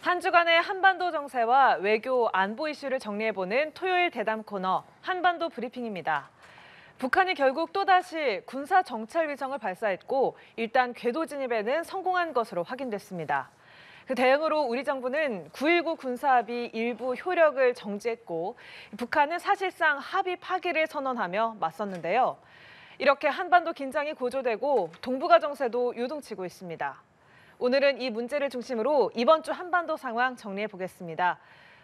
한 주간의 한반도 정세와 외교 안보 이슈를 정리해보는 토요일 대담 코너 한반도 브리핑입니다. 북한이 결국 또다시 군사 정찰 위성을 발사했고 일단 궤도 진입에는 성공한 것으로 확인됐습니다. 그 대응으로 우리 정부는 9.19 군사합의 일부 효력을 정지했고 북한은 사실상 합의 파기를 선언하며 맞섰는데요. 이렇게 한반도 긴장이 고조되고 동북아 정세도 요동치고 있습니다. 오늘은 이 문제를 중심으로 이번 주 한반도 상황 정리해 보겠습니다.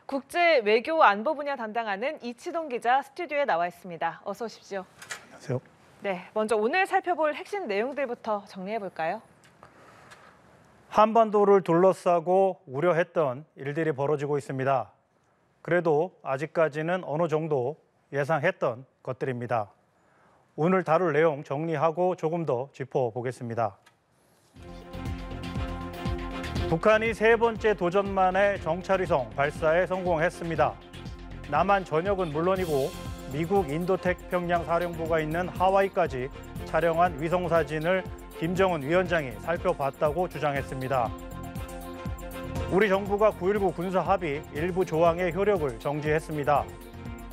국제 외교 안보 분야 담당하는 이치동 기자 스튜디오에 나와 있습니다. 어서 오십시오. 안녕하세요. 네, 먼저 오늘 살펴볼 핵심 내용들부터 정리해 볼까요? 한반도를 둘러싸고 우려했던 일들이 벌어지고 있습니다. 그래도 아직까지는 어느 정도 예상했던 것들입니다. 오늘 다룰 내용 정리하고 조금 더 짚어보겠습니다. 북한이 세 번째 도전 만에 정찰위성 발사에 성공했습니다. 남한 전역은 물론이고 미국 인도태평양 사령부가 있는 하와이까지 촬영한 위성 사진을 김정은 위원장이 살펴봤다고 주장했습니다. 우리 정부가 9.19 군사합의 일부 조항의 효력을 정지했습니다.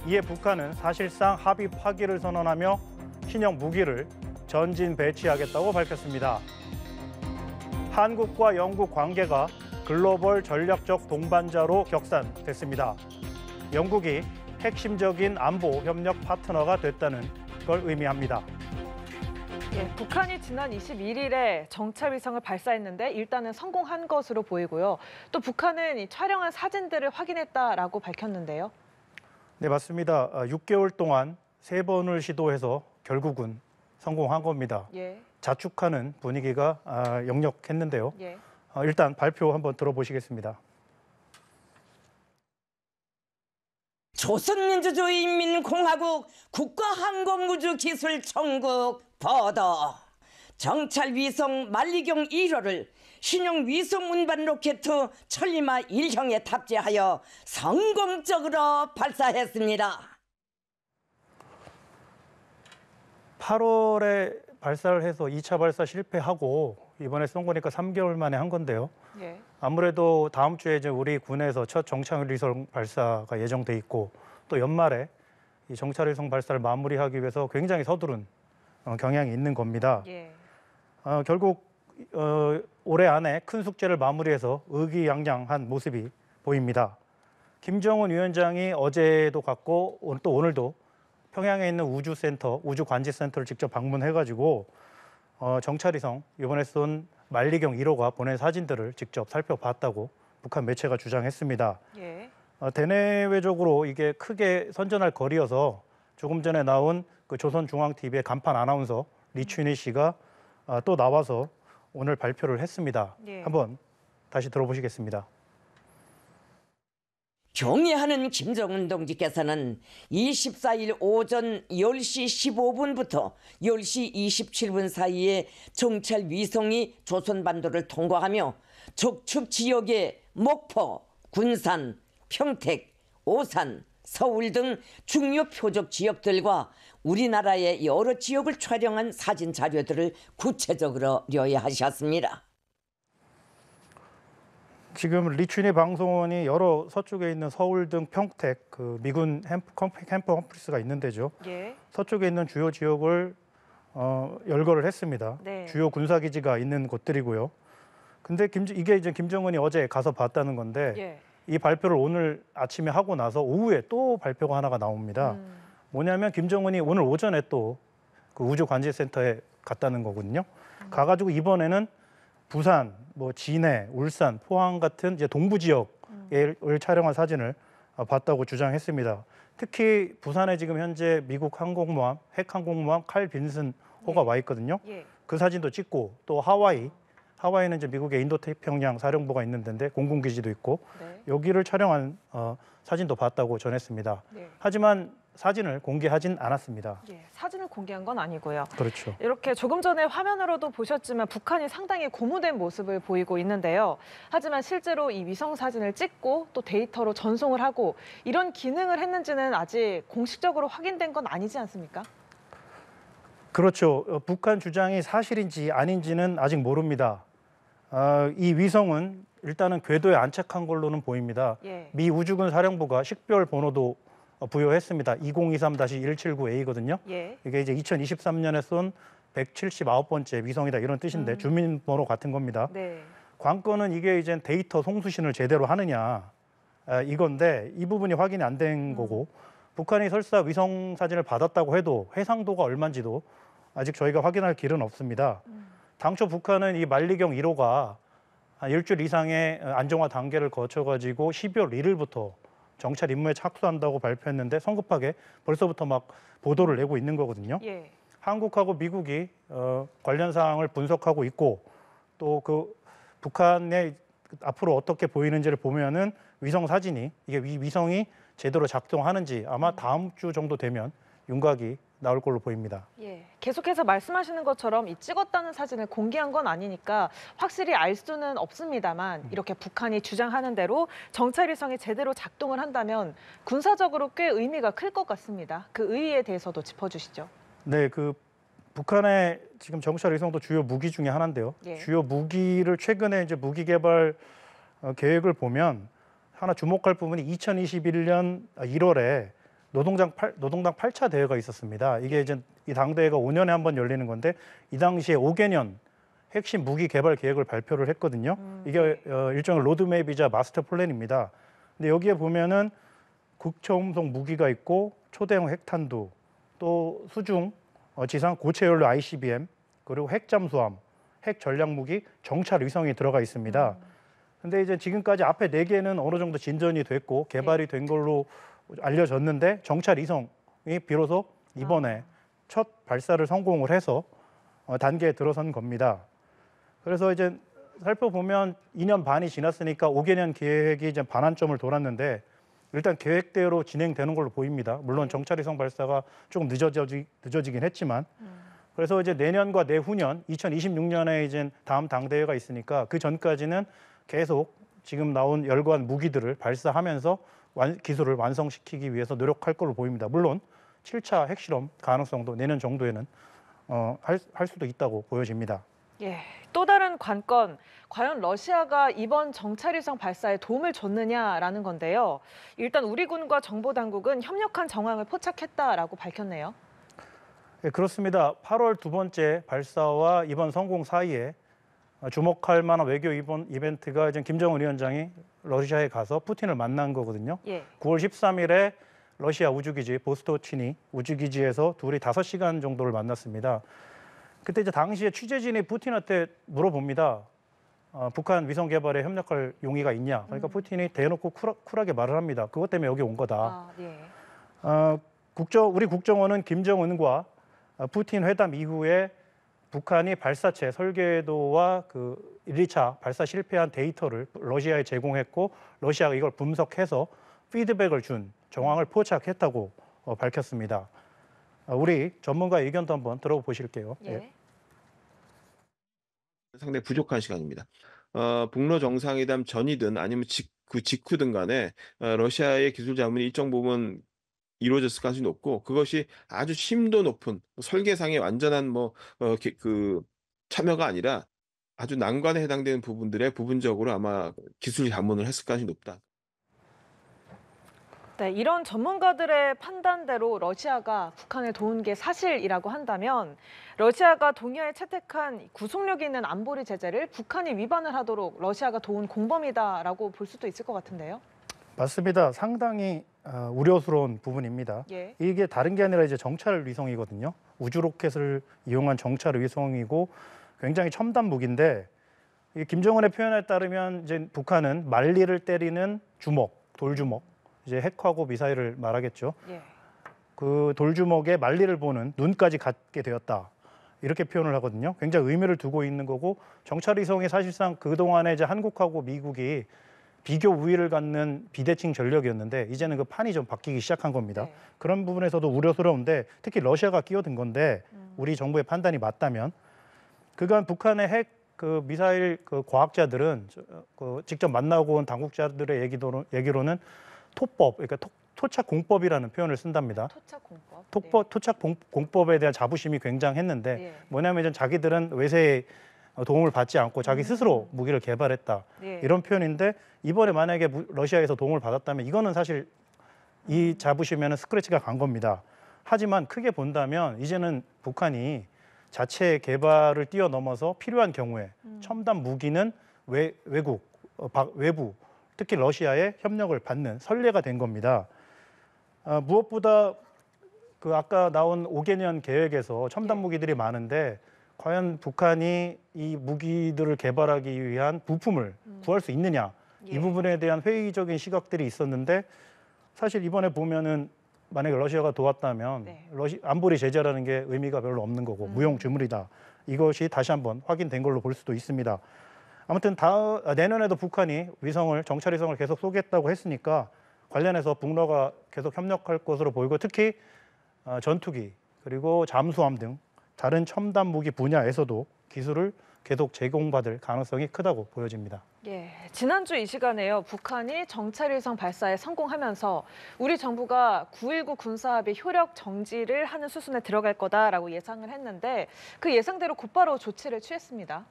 이에 북한은 사실상 합의 파기를 선언하며 신형 무기를 전진 배치하겠다고 밝혔습니다. 한국과 영국 관계가 글로벌 전략적 동반자로 격산됐습니다. 영국이 핵심적인 안보 협력 파트너가 됐다는 걸 의미합니다. 북한이 지난 21일에 정찰 위성을 발사했는데 일단은 성공한 것으로 보이고요. 또 북한은 이 촬영한 사진들을 확인했다라고 밝혔는데요. 네, 맞습니다. 6개월 동안 3번을 시도해서 결국은 성공한 겁니다. 자축하는 분위기가 역력했는데요. 일단 발표 한번 들어보시겠습니다. 조선민주주의인민공화국 국가항공우주기술청국 보도. 정찰위성 만리경 1호를 신형 위성 운반 로켓 천리마 1형에 탑재하여 성공적으로 발사했습니다. 8월에 발사를 해서 2차 발사 실패하고 이번에 쏜 거니까 3개월 만에 한 건데요. 아무래도 다음 주에 이제 우리 군에서 첫 정찰위성 발사가 예정돼 있고 또 연말에 이 정찰위성 발사를 마무리하기 위해서 굉장히 서두른 경향이 있는 겁니다. 결국 올해 안에 큰 숙제를 마무리해서 의기양양한 모습이 보입니다. 김정은 위원장이 어제도 갔고 또 오늘도 평양에 있는 우주센터, 우주관제센터를 직접 방문해가지고 정찰위성, 이번에 쏜 만리경 1호가 보낸 사진들을 직접 살펴봤다고 북한 매체가 주장했습니다. 대내외적으로 이게 크게 선전할 거리여서 조금 전에 나온 그 조선중앙TV의 간판 아나운서 리춘희 씨가 또 나와서 오늘 발표를 했습니다. 한번 다시 들어보시겠습니다. 경애하는 김정은 동지께서는 24일 오전 10시 15분부터 10시 27분 사이에 정찰 위성이 조선반도를 통과하며 적축 지역의 목포, 군산, 평택, 오산, 서울 등 중요 표적 지역들과 우리나라의 여러 지역을 촬영한 사진 자료들을 구체적으로 요약하셨습니다. 지금 리춘희 방송원이 여러 서쪽에 있는 서울 등 평택, 그 미군 캠프 홈플스가 있는 데죠. 서쪽에 있는 주요 지역을 열거를 했습니다. 주요 군사기지가 있는 곳들이고요. 근데 이게 이제 김정은이 어제 가서 봤다는 건데 이 발표를 오늘 아침에 하고 나서 오후에 또 발표가 하나가 나옵니다. 뭐냐면 김정은이 오늘 오전에 또 그 우주관제센터에 갔다는 거거든요. 가가지고 이번에는 부산, 진해, 울산, 포항 같은 이제 동부 지역을 촬영한 사진을 봤다고 주장했습니다. 특히 부산에 지금 현재 미국 항공모함, 핵항공모함 칼 빈슨 호가 와 있거든요. 그 사진도 찍고 또 하와이는 이제 미국의 인도태평양 사령부가 있는 데인데 공군기지도 있고 여기를 촬영한 사진도 봤다고 전했습니다. 하지만 사진을 공개하진 않았습니다. 사진을 공개한 건 아니고요. 그렇죠. 이렇게 조금 전에 화면으로도 보셨지만 북한이 상당히 고무된 모습을 보이고 있는데요. 하지만 실제로 이 위성 사진을 찍고 또 데이터로 전송을 하고 이런 기능을 했는지는 아직 공식적으로 확인된 건 아니지 않습니까? 그렇죠. 북한 주장이 사실인지 아닌지는 아직 모릅니다. 이 위성은 일단은 궤도에 안착한 걸로는 보입니다. 예. 미 우주군 사령부가 식별 번호도 부여했습니다. 2023-179A거든요. 예. 이게 이제 2023년에 쏜 179번째 위성이다 이런 뜻인데 주민번호 같은 겁니다. 네. 관건은 이게 이제 데이터 송수신을 제대로 하느냐 이건데 이 부분이 확인이 안 된 거고 북한이 설사 위성 사진을 받았다고 해도 해상도가 얼마인지도 아직 저희가 확인할 길은 없습니다. 당초 북한은 이 만리경 1호가 한 일주일 이상의 안정화 단계를 거쳐가지고 12월 1일부터 정찰 임무에 착수한다고 발표했는데 성급하게 벌써부터 막 보도를 내고 있는 거거든요. 예. 한국하고 미국이 관련 사항을 분석하고 있고 또 그 북한의 앞으로 어떻게 보이는지를 보면은 위성 사진이 이게 위성이 제대로 작동하는지 아마 다음 주 정도 되면 윤곽이 나올 걸로 보입니다. 예. 계속해서 말씀하시는 것처럼 이 찍었다는 사진을 공개한 건 아니니까 확실히 알 수는 없습니다만 이렇게 북한이 주장하는 대로 정찰 위성이 제대로 작동을 한다면 군사적으로 꽤 의미가 클 것 같습니다. 그 의의에 대해서도 짚어주시죠. 네, 그 북한의 지금 정찰 위성도 주요 무기 중에 하나인데요. 예. 주요 무기를 최근에 이제 무기 개발 계획을 보면 하나 주목할 부분이 2021년 1월에 노동당 8차 대회가 있었습니다. 이게 이제 이 당대회가 5년에 한 번 열리는 건데 이 당시에 5개년 핵심 무기 개발 계획을 발표를 했거든요. 이게 일종의 로드맵이자 마스터 플랜입니다. 근데 여기에 보면은 극초음속 무기가 있고 초대형 핵탄두, 또 수중 지상 고체 연료 ICBM, 그리고 핵 잠수함, 핵 전략 무기, 정찰 위성이 들어가 있습니다. 근데 이제 지금까지 앞에 4개는 어느 정도 진전이 됐고 개발이 된 걸로 알려졌는데 정찰 위성이 비로소 이번에 첫 발사를 성공을 해서 단계에 들어선 겁니다. 그래서 이제 살펴보면 2년 반이 지났으니까 5개년 계획이 이제 반환점을 돌았는데 일단 계획대로 진행되는 걸로 보입니다. 물론 정찰 위성 발사가 조금 늦어지긴 했지만 그래서 이제 내년과 내후년 2026년에 이제 다음 당대회가 있으니까 그 전까지는 계속 지금 나온 열거한 무기들을 발사하면서 기술을 완성시키기 위해서 노력할 걸로 보입니다. 물론 7차 핵실험 가능성도 내년 정도에는 할 수도 있다고 보여집니다. 예, 또 다른 관건, 과연 러시아가 이번 정찰위성 발사에 도움을 줬느냐라는 건데요. 일단 우리 군과 정보당국은 협력한 정황을 포착했다라고 밝혔네요. 네, 그렇습니다. 8월 두 번째 발사와 이번 성공 사이에 주목할 만한 외교 이벤트가 이제 김정은 위원장이 러시아에 가서 푸틴을 만난 거거든요. 예. 9월 13일에 러시아 우주기지 보스토치니 우주기지에서 둘이 5시간 정도를 만났습니다. 그때 이제 당시에 취재진이 푸틴한테 물어봅니다. 북한 위성 개발에 협력할 용의가 있냐? 그러니까 푸틴이 대놓고 쿨하게 말을 합니다. 그것 때문에 여기 온 거다. 예. 우리 국정원은 김정은과 푸틴 회담 이후에 북한이 발사체 설계도와 그 1, 2차 발사 실패한 데이터를 러시아에 제공했고 러시아가 이걸 분석해서 피드백을 준 정황을 포착했다고 밝혔습니다. 우리 전문가의 의견도 한번 들어보실게요. 예. 상당히 부족한 시간입니다. 북러 정상회담 전이든 아니면 그 직후든 간에 러시아의 기술 자문이 일정 부분 이루어졌을 가능성이 높고 그것이 아주 심도 높은 설계상의 완전한 그 참여가 아니라 아주 난관에 해당되는 부분들에 부분적으로 아마 기술 자문을 했을 가능성이 높다. 네, 이런 전문가들의 판단대로 러시아가 북한을 도운 게 사실이라고 한다면 러시아가 동의하에 채택한 구속력 있는 안보리 제재를 북한이 위반을 하도록 러시아가 도운 공범이다라고 볼 수도 있을 것 같은데요. 맞습니다. 상당히 우려스러운 부분입니다. 예. 이게 다른 게 아니라 이제 정찰 위성이거든요. 우주 로켓을 이용한 정찰 위성이고 굉장히 첨단 무기인데 김정은의 표현에 따르면 이제 북한은 만리를 때리는 주먹, 돌주먹, 이제 핵하고 미사일을 말하겠죠. 예. 그 돌주먹에 만리를 보는 눈까지 갖게 되었다. 이렇게 표현을 하거든요. 굉장히 의미를 두고 있는 거고 정찰 위성이 사실상 그동안에 이제 한국하고 미국이 비교 우위를 갖는 비대칭 전력이었는데 이제는 그 판이 좀 바뀌기 시작한 겁니다. 네. 그런 부분에서도 우려스러운데 특히 러시아가 끼어든 건데 우리 정부의 판단이 맞다면 그간 북한의 핵 그 미사일 그 과학자들은 직접 만나고 온 당국자들의 얘기로는 토법, 그러니까 토착 공법이라는 표현을 쓴답니다. 토착 공법. 토착 공법에 대한 자부심이 굉장했는데 네. 뭐냐면 자기들은 외세의 도움을 받지 않고 자기 스스로 무기를 개발했다. 예. 이런 표현인데 이번에 만약에 러시아에서 도움을 받았다면 이거는 사실 이 잡으시면 스크래치가 간 겁니다. 하지만 크게 본다면 이제는 북한이 자체 개발을 뛰어넘어서 필요한 경우에 첨단 무기는 외국, 외부, 특히 러시아의 협력을 받는 선례가 된 겁니다. 무엇보다 그 아까 나온 5개년 계획에서 첨단 무기들이 많은데 과연 북한이 이 무기들을 개발하기 위한 부품을 구할 수 있느냐 이 부분에 대한 회의적인 시각들이 있었는데 사실 이번에 보면은 만약에 러시아가 도왔다면 안보리 제재라는 게 의미가 별로 없는 거고 무용주물이다. 이것이 다시 한번 확인된 걸로 볼 수도 있습니다. 아무튼 내년에도 북한이 정찰 위성을 계속 쏘겠다고 했으니까 관련해서 북러가 계속 협력할 것으로 보이고 특히 전투기 그리고 잠수함 등 다른 첨단 무기 분야에서도 기술을 계속 제공받을 가능성이 크다고 보여집니다. 예, 지난주 이 시간에요. 북한이 정찰위성 발사에 성공하면서 우리 정부가 9.19 군사합의 효력 정지를 하는 수순에 들어갈 거다라고 예상을 했는데 그 예상대로 곧바로 조치를 취했습니다.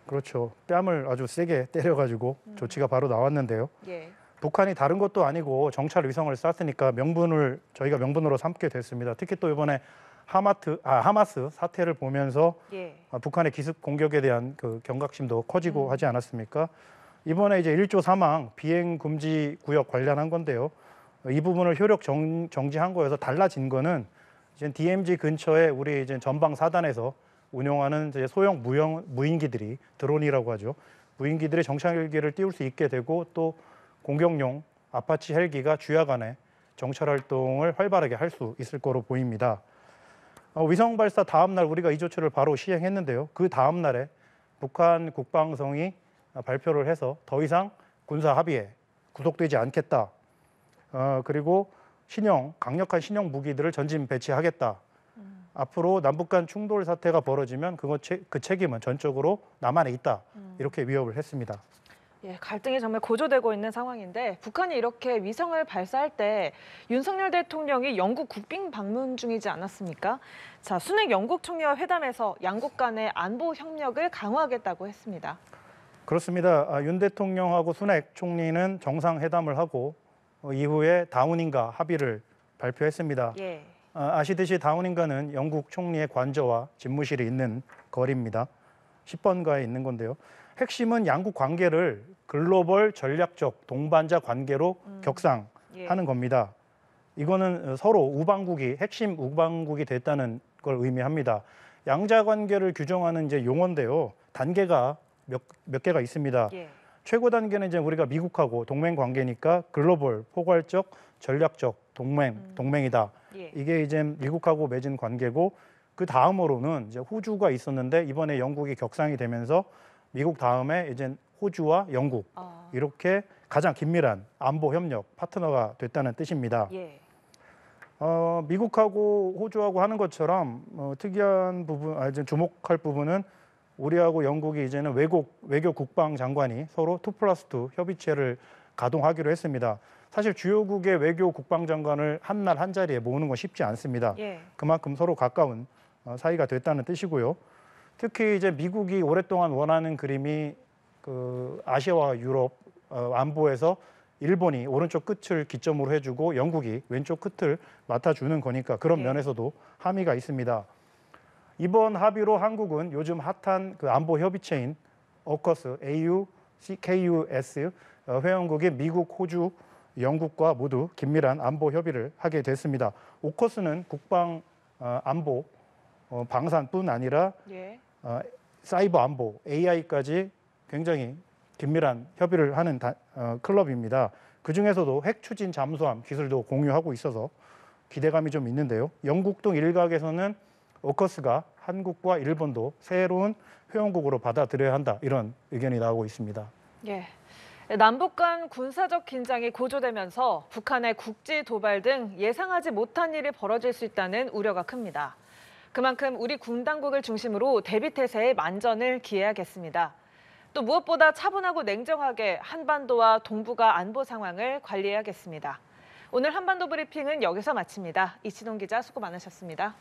그렇죠. 뺨을 아주 세게 때려가지고 조치가 바로 나왔는데요. 예. 북한이 다른 것도 아니고 정찰 위성을 쐈으니까 저희가 명분으로 삼게 됐습니다. 특히 또 이번에 하마스 사태를 보면서 북한의 기습 공격에 대한 그 경각심도 커지고 하지 않았습니까? 이번에 이제 1조 3항 비행 금지 구역 관련한 건데요. 이 부분을 효력 정지한 거여서 달라진 거는 이제 DMZ 근처에 우리 이제 전방 사단에서 운용하는 이제 소형 무인기들이 드론이라고 하죠. 무인기들이 정찰기를 띄울 수 있게 되고 또 공격용 아파치 헬기가 주야 간에 정찰 활동을 활발하게 할 수 있을 거로 보입니다. 위성 발사 다음 날 우리가 이 조치를 바로 시행했는데요. 그 다음 날에 북한 국방성이 발표를 해서 더 이상 군사 합의에 구속되지 않겠다. 그리고 강력한 신형 무기들을 전진 배치하겠다. 앞으로 남북 간 충돌 사태가 벌어지면 그 책임은 전적으로 남한에 있다. 이렇게 위협을 했습니다. 예, 갈등이 정말 고조되고 있는 상황인데 북한이 이렇게 위성을 발사할 때 윤석열 대통령이 영국 국빈 방문 중이지 않았습니까? 자, 순핵 영국 총리와 회담에서 양국 간의 안보 협력을 강화하겠다고 했습니다. 그렇습니다. 윤 대통령하고 순핵 총리는 정상회담을 하고 이후에 다우닝가 합의를 발표했습니다. 예. 아시듯이 다우닝가는 영국 총리의 관저와 집무실이 있는 거리입니다. 10번가에 있는 건데요. 핵심은 양국 관계를 글로벌 전략적 동반자 관계로 격상하는 겁니다. 이거는 서로 핵심 우방국이 됐다는 걸 의미합니다. 양자 관계를 규정하는 이제 용어인데요. 단계가 몇 개가 있습니다. 최고 단계는 이제 우리가 미국하고 동맹 관계니까 글로벌 포괄적 전략적 동맹이다. 이게 이제 미국하고 맺은 관계고 그 다음으로는 이제 호주가 있었는데 이번에 영국이 격상이 되면서 미국 다음에 이제 호주와 영국 이렇게 가장 긴밀한 안보 협력 파트너가 됐다는 뜻입니다. 미국하고 호주하고 하는 것처럼 특이한 부분, 이제 주목할 부분은 우리하고 영국이 이제는 외교 국방 장관이 서로 2+2 협의체를 가동하기로 했습니다. 사실 주요국의 외교 국방 장관을 한 날 한 자리에 모으는 건 쉽지 않습니다. 그만큼 서로 가까운 사이가 됐다는 뜻이고요. 특히 이제 미국이 오랫동안 원하는 그림이 그 아시아와 유럽 안보에서 일본이 오른쪽 끝을 기점으로 해주고 영국이 왼쪽 끝을 맡아주는 거니까 그런 면에서도 함의가 있습니다. 이번 합의로 한국은 요즘 핫한 그 안보 협의체인 오커스, KUS 회원국인 미국, 호주, 영국과 모두 긴밀한 안보 협의를 하게 됐습니다. 오커스는 국방 안보 방산뿐 아니라 사이버 안보, AI까지 굉장히 긴밀한 협의를 하는 클럽입니다. 그중에서도 핵 추진 잠수함 기술도 공유하고 있어서 기대감이 좀 있는데요. 영국 등 일각에서는 오커스가 한국과 일본도 새로운 회원국으로 받아들여야 한다 이런 의견이 나오고 있습니다. 남북 간 군사적 긴장이 고조되면서 북한의 국지 도발 등 예상하지 못한 일이 벌어질 수 있다는 우려가 큽니다. 그만큼 우리 군 당국을 중심으로 대비태세에 만전을 기해야겠습니다. 또 무엇보다 차분하고 냉정하게 한반도와 동북아 안보 상황을 관리해야겠습니다. 오늘 한반도 브리핑은 여기서 마칩니다. 이치동 기자 수고 많으셨습니다.